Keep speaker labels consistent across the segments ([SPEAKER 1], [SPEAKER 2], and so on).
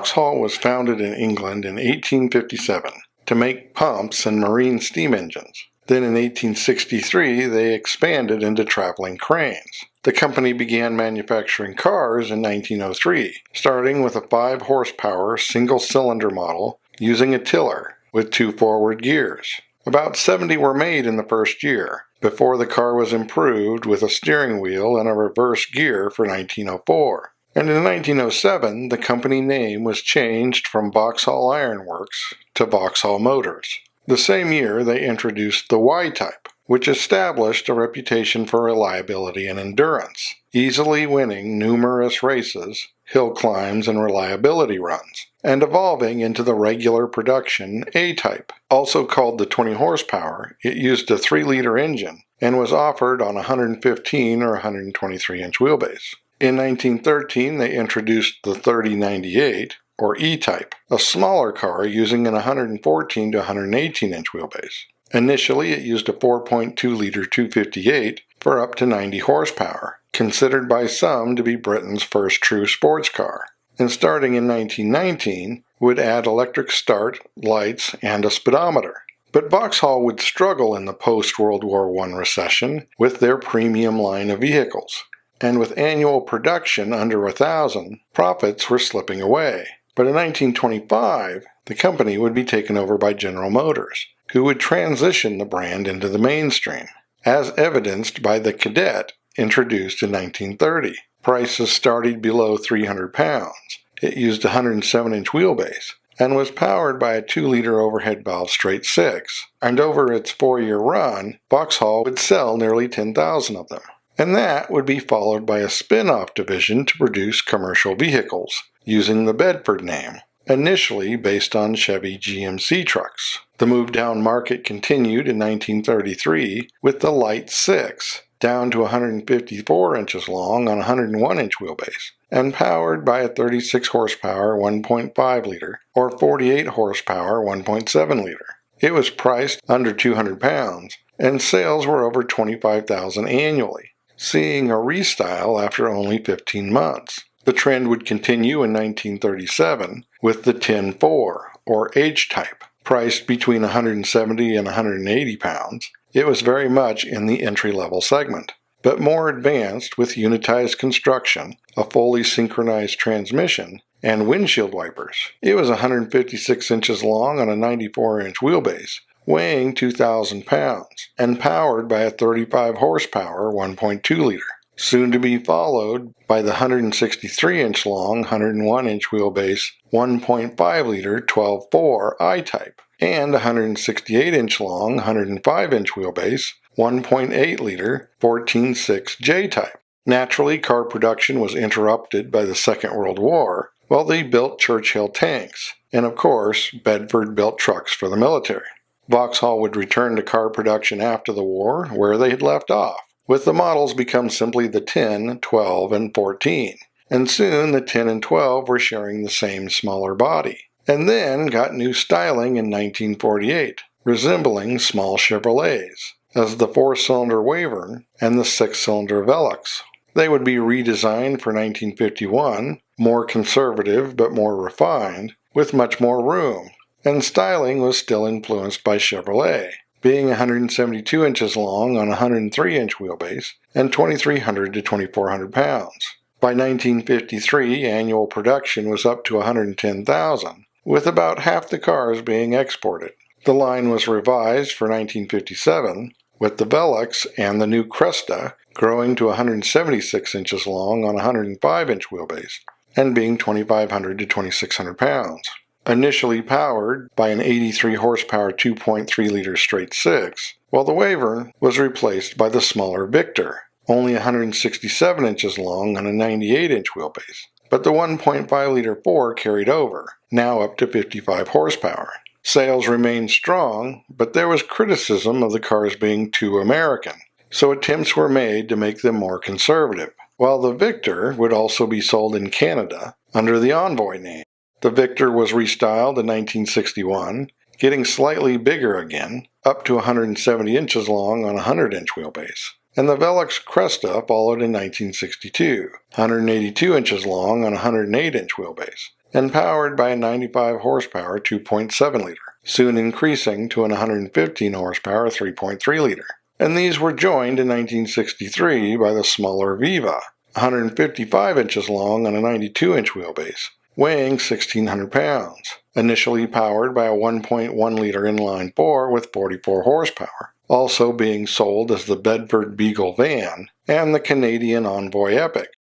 [SPEAKER 1] Vauxhall was founded in England in 1857 to make pumps and marine steam engines. Then in 1863, they expanded into traveling cranes. The company began manufacturing cars in 1903, starting with a 5-horsepower single-cylinder model using a tiller with 2 forward gears. About 70 were made in the first year, before the car was improved with a steering wheel and a reverse gear for 1904. And in 1907, the company name was changed from Vauxhall Iron Works to Vauxhall Motors. The same year, they introduced the Y-Type, which established a reputation for reliability and endurance, easily winning numerous races, hill climbs, and reliability runs, and evolving into the regular production A-Type. Also called the 20 horsepower, it used a 3-liter engine and was offered on a 115 or 123-inch wheelbase. In 1913, they introduced the 3098, or E-Type, a smaller car using an 114 to 118-inch wheelbase. Initially, it used a 4.2-liter 258 for up to 90 horsepower, considered by some to be Britain's first true sports car. And starting in 1919, would add electric start, lights, and a speedometer. But Vauxhall would struggle in the post-World War I recession with their premium line of vehicles. And with annual production under 1,000, profits were slipping away. But in 1925, the company would be taken over by General Motors, who would transition the brand into the mainstream, as evidenced by the Cadet introduced in 1930. Prices started below £300. It used a 107-inch wheelbase and was powered by a 2-liter overhead valve straight 6. And over its 4-year run, Vauxhall would sell nearly 10,000 of them. And that would be followed by a spin-off division to produce commercial vehicles, using the Bedford name, initially based on Chevy GMC trucks. The move down market continued in 1933 with the Light 6, down to 154 inches long on a 101-inch wheelbase, and powered by a 36 horsepower 1.5-liter or 48 horsepower 1.7-liter. It was priced under £200, and sales were over 25,000 annually, seeing a restyle after only 15 months. The trend would continue in 1937 with the 10-4, or H-Type. Priced between 170 and 180 pounds, it was very much in the entry-level segment, but more advanced with unitized construction, a fully synchronized transmission, and windshield wipers. It was 156 inches long on a 94-inch wheelbase, weighing 2,000 pounds, and powered by a 35 horsepower 1.2-liter. Soon to be followed by the 163-inch long 101-inch wheelbase 1.5-liter 12-4 I-Type and 168-inch long 105-inch wheelbase 1.8-liter 14-6 J-Type. Naturally, car production was interrupted by the Second World War while they built Churchill tanks, and of course, Bedford built trucks for the military. Vauxhall would return to car production after the war where they had left off, with the models become simply the 10, 12, and 14. And soon the 10 and 12 were sharing the same smaller body. And then got new styling in 1948, resembling small Chevrolets, as the 4-cylinder Wyvern and the 6-cylinder Velux. They would be redesigned for 1951, more conservative but more refined, with much more room, and styling was still influenced by Chevrolet, being 172 inches long on a 103-inch wheelbase and 2,300 to 2,400 pounds. By 1953, annual production was up to 110,000, with about half the cars being exported. The line was revised for 1957, with the Velux and the new Cresta growing to 176 inches long on a 105-inch wheelbase and being 2,500 to 2,600 pounds. Initially powered by an 83 horsepower 2.3-liter straight 6, while the Wyvern was replaced by the smaller Victor, only 167 inches long on a 98-inch wheelbase. But the 1.5-liter 4 carried over, now up to 55 horsepower. Sales remained strong, but there was criticism of the cars being too American, so attempts were made to make them more conservative, while the Victor would also be sold in Canada under the Envoy name. The Victor was restyled in 1961, getting slightly bigger again, up to 170 inches long on a 100-inch wheelbase. And the Velux Cresta followed in 1962, 182 inches long on a 108-inch wheelbase, and powered by a 95 horsepower 2.7 liter, soon increasing to an 115 horsepower 3.3 liter. And these were joined in 1963 by the smaller Viva, 155 inches long on a 92-inch wheelbase, weighing 1,600 pounds, initially powered by a 1.1 liter inline 4 with 44 horsepower, also being sold as the Bedford Beagle van and the Canadian Envoy Epic.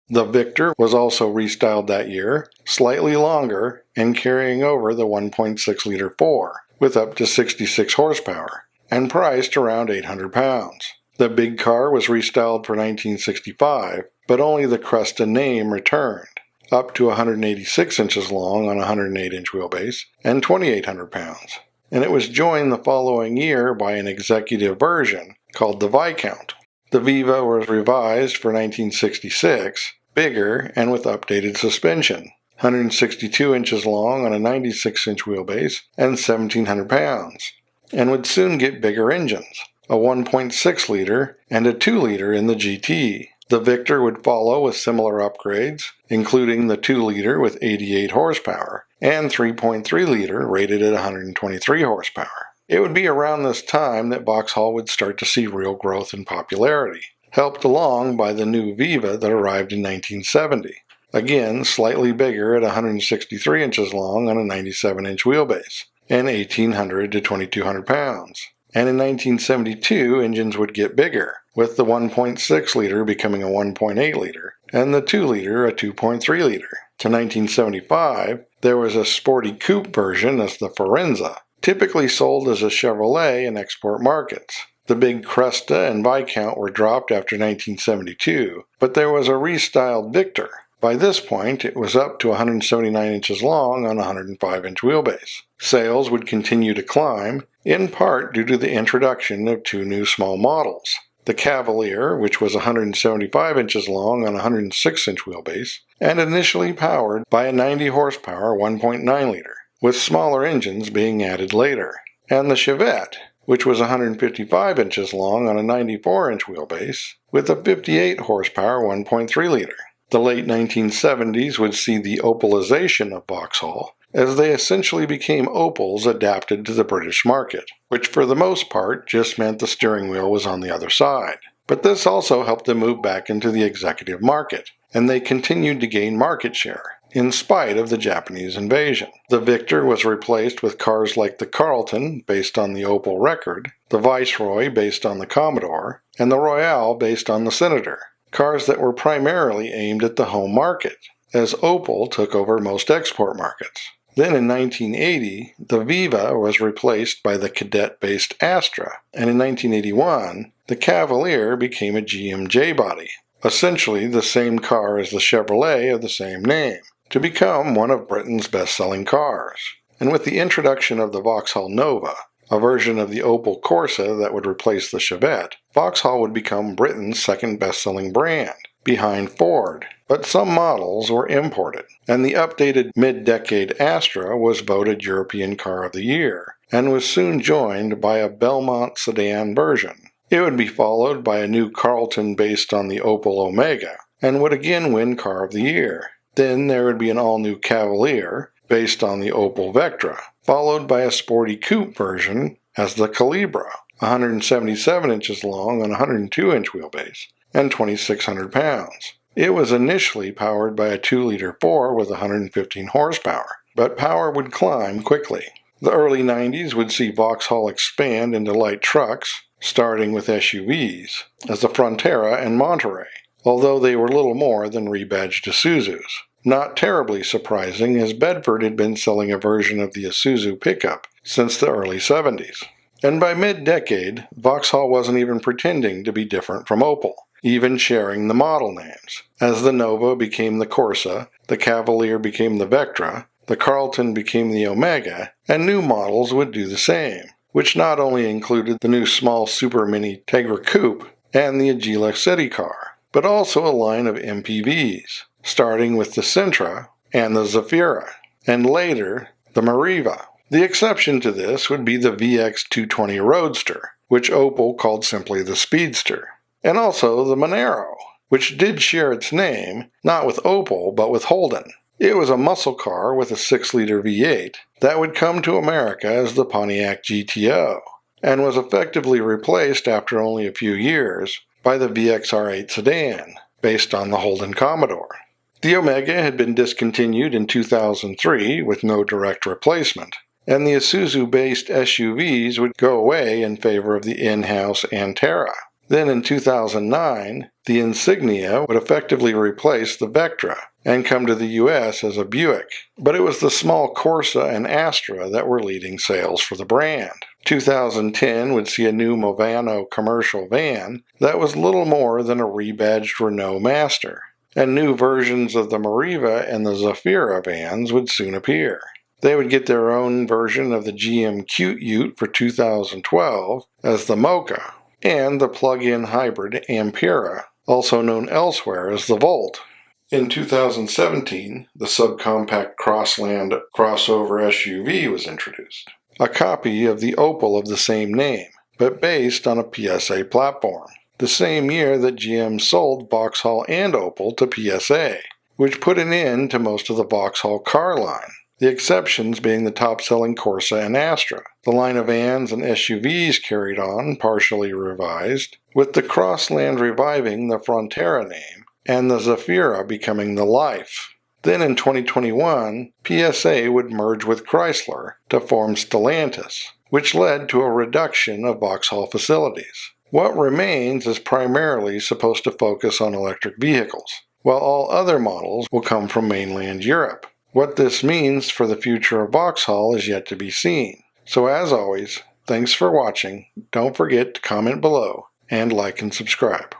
[SPEAKER 1] The Victor was also restyled that year, slightly longer and carrying over the 1.6 liter 4 with up to 66 horsepower, and priced around 800 pounds. The big car was restyled for 1965, but only the Cresta name returned, up to 186 inches long on a 108-inch wheelbase and 2,800 pounds. And it was joined the following year by an executive version called the Viscount. The Viva was revised for 1966, bigger and with updated suspension, 162 inches long on a 96-inch wheelbase and 1,700 pounds, and would soon get bigger engines, a 1.6 liter and a 2 liter in the GT. The Victor would follow with similar upgrades, including the 2 liter with 88 horsepower and 3.3 liter rated at 123 horsepower. It would be around this time that Vauxhall would start to see real growth in popularity, helped along by the new Viva that arrived in 1970. Again, slightly bigger at 163 inches long on a 97-inch wheelbase, and 1,800 to 2,200 pounds. And in 1972, engines would get bigger, with the 1.6 liter becoming a 1.8 liter, and the 2 liter a 2.3 liter. To 1975, there was a sporty coupe version as the Forenza, typically sold as a Chevrolet in export markets. The big Cresta and Viscount were dropped after 1972, but there was a restyled Victor. By this point, it was up to 179 inches long on a 105-inch wheelbase. Sales would continue to climb, in part due to the introduction of 2 new small models. The Cavalier, which was 175 inches long on a 106-inch wheelbase, and initially powered by a 90 horsepower 1.9 liter, with smaller engines being added later. And the Chevette, which was 155 inches long on a 94-inch wheelbase, with a 58 horsepower 1.3 liter. The late 1970s would see the Opalization of Vauxhall, as they essentially became Opals adapted to the British market, which for the most part just meant the steering wheel was on the other side. But this also helped them move back into the executive market, and they continued to gain market share, in spite of the Japanese invasion. The Victor was replaced with cars like the Carlton, based on the Opel Record, the Viceroy, based on the Commodore, and the Royale, based on the Senator. Cars that were primarily aimed at the home market, as Opel took over most export markets. Then in 1980, the Viva was replaced by the Cadet-based Astra, and in 1981, the Cavalier became a GM J-body, essentially the same car as the Chevrolet of the same name, to become one of Britain's best-selling cars. And with the introduction of the Vauxhall Nova, a version of the Opel Corsa that would replace the Chevette, Vauxhall would become Britain's second best-selling brand, behind Ford. But some models were imported, and the updated mid-decade Astra was voted European Car of the Year, and was soon joined by a Belmont sedan version. It would be followed by a new Carlton based on the Opel Omega, and would again win Car of the Year. Then there would be an all-new Cavalier, based on the Opel Vectra, followed by a sporty coupe version as the Calibra, 177 inches long on a 102-inch wheelbase, and 2,600 pounds. It was initially powered by a 2-liter 4 with 115 horsepower, but power would climb quickly. The early 90s would see Vauxhall expand into light trucks, starting with SUVs, as the Frontera and Monterey, although they were little more than rebadged Isuzus. Not terribly surprising, as Bedford had been selling a version of the Isuzu pickup since the early 70s. And by mid-decade, Vauxhall wasn't even pretending to be different from Opel, even sharing the model names, as the Nova became the Corsa, the Cavalier became the Vectra, the Carlton became the Omega, and new models would do the same, which not only included the new small Super Mini Tegra Coupe and the Agila City car, but also a line of MPVs, starting with the Sentra and the Zafira, and later the Meriva. The exception to this would be the VX220 Roadster, which Opel called simply the Speedster, and also the Monero, which did share its name, not with Opel, but with Holden. It was a muscle car with a 6-liter V8 that would come to America as the Pontiac GTO, and was effectively replaced after only a few years by the VXR8 sedan, based on the Holden Commodore. The Omega had been discontinued in 2003 with no direct replacement, and the Isuzu-based SUVs would go away in favor of the in-house Antera. Then in 2009, the Insignia would effectively replace the Vectra and come to the U.S. as a Buick, but it was the small Corsa and Astra that were leading sales for the brand. 2010 would see a new Movano commercial van that was little more than a rebadged Renault Master, and new versions of the Meriva and the Zafira vans would soon appear. They would get their own version of the GM Cute Ute for 2012 as the Mocha, and the plug-in hybrid Ampera, also known elsewhere as the Volt. In 2017, the subcompact Crossland crossover SUV was introduced, a copy of the Opel of the same name, but based on a PSA platform. The same year that GM sold Vauxhall and Opel to PSA, which put an end to most of the Vauxhall car line, the exceptions being the top-selling Corsa and Astra. The line of vans and SUVs carried on, partially revised, with the Crossland reviving the Frontera name, and the Zafira becoming the Life. Then in 2021, PSA would merge with Chrysler to form Stellantis, which led to a reduction of Vauxhall facilities. What remains is primarily supposed to focus on electric vehicles, while all other models will come from mainland Europe. What this means for the future of Vauxhall is yet to be seen. So as always, thanks for watching. Don't forget to comment below and like and subscribe.